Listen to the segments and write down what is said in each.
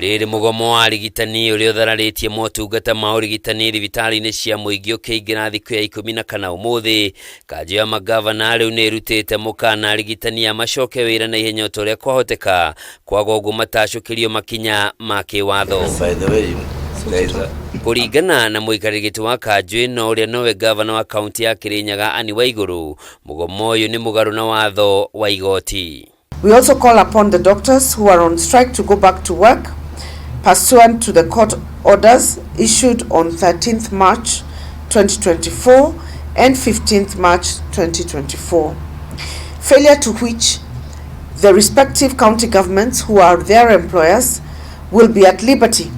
Rĩrĩ mugomo wa arigitani ũrĩa ũthararĩtie motungata ma ũrigitani thibitarĩ-inĩ cia mũingĩ ũkĩingĩra thikũ ya 14 ũmũthĩ. Kanju ya magavana rĩu nĩĩrutĩte mũkana arigitani a macoke wĩra na ihenya ũrĩa kwahoteka, kwaga ũguo matacũkĩrio makinya ma kĩwatho. Kuringana na mũikarĩri wa Kanju ĩno ũrĩa nowe gavana wa kaunti ya Kirinyaga Ani WAIGURU, mugomo ũyũ nĩ mũgarũ na watho wa igoti. We also call upon the doctors who are on strike to go back to work pursuant to the court orders issued on 13th March 2024 and 15th March 2024, failure to which the respective county governments who are their employers will be at liberty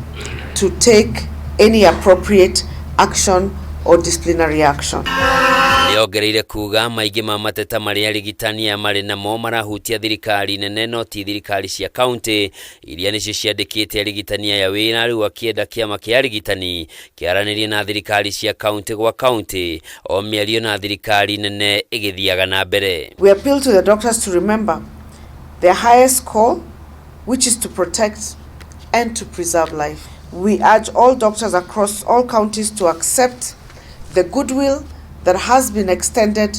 to take any appropriate action or disciplinary action. Nĩongereire kuga maingĩ ma mateta marĩa arigitani marĩ namo marahutia thirikari nene no ti thirikari cia kaunti iria nĩcio ciandĩkĩte arigitani aya wĩra, rĩu akĩenda kĩama kĩa arigitani kĩaranĩrie na thirikari cia kaunti gwa kaunti o mĩario na thirikari nene ĩgĩthiaga na mbere. We appeal to the doctors to remember their highest call, which is to protect and to preserve life. We urge all doctors across all counties to accept the goodwill that has been extended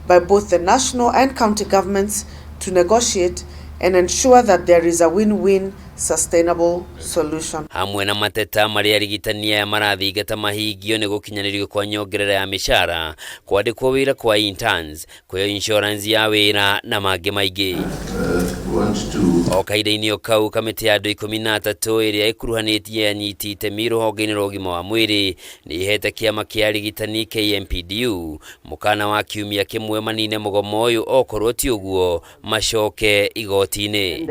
by both the national and county governments to negotiate and ensure that there is a win-win sustainable solution. Hamwe na mateta marĩa arigitani aya marathingata mahingio nĩ gũkinyanĩrio kwa nyongerera ya mĩcara, kwandĩkwo wĩra kwa interns, kuoya insurance ya wĩra na mangĩ maingĩ. O kahinda-inĩ o kau kamĩtĩ ya andũ 13 ĩrĩa ĩkuruhanĩtie anyiti itemi rũhonge-inĩ rwa ũgima wa mwĩrĩ nĩ ihete kĩama kĩa arigitani KMPDU mũkana wa kiumia kĩmwe manine mugomo ũyũ, okorwo ti ũguo macoke igoti-inĩ.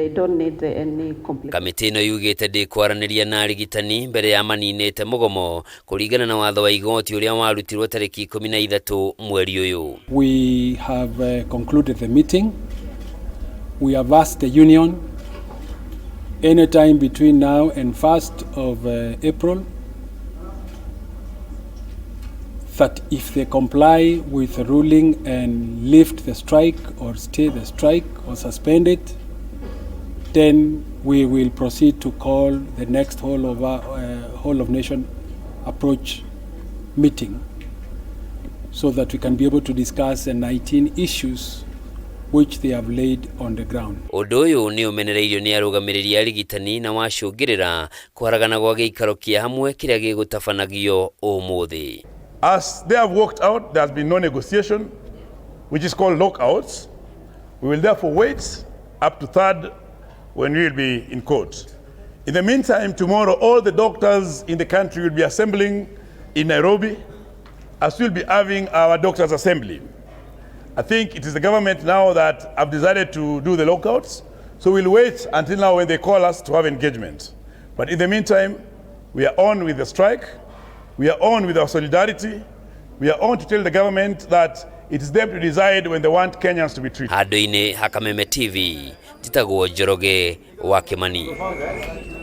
Kamĩtĩ ĩno yugĩte ndĩkwaranĩria na arigitani mbere ya maninĩte mugomo kũringana na watho wa igoti ũrĩa warutirwo tarĩki 13 mweri ũyũ. We have concluded the meeting. We have asked the union anytime between now and 1st of April that if they comply with the ruling and lift the strike or stay the strike or suspend it, then we will proceed to call the next whole of nation approach meeting so that we can be able to discuss the 19 issues which they have laid on the ground. Ũndũ ũyũ nĩ ũmenereirio nĩ arũgamĩrĩri arigitani na wacũngĩrĩra kwaragana gwa gĩikaro kĩa hamwe kĩrĩa gĩgũtabanagio ũmũthĩ. As they have walked out, there has been no negotiation, which is called lockouts. We will therefore wait up to 3rd when we will be in court. In the meantime, tomorrow all the doctors in the country will be assembling in Nairobi, as we'll be having our doctors' assembly. I think it is the government now that have decided to do the lockouts, so we'll wait until now when they call us to have engagement. But in the meantime, we are on with the strike, we are on with our solidarity, we are on to tell the government that it is them to decide when they want Kenyans to be treated. Handũ-inĩ ha Kameme TV, Njĩtagwo Njoroge wa Kĩmani.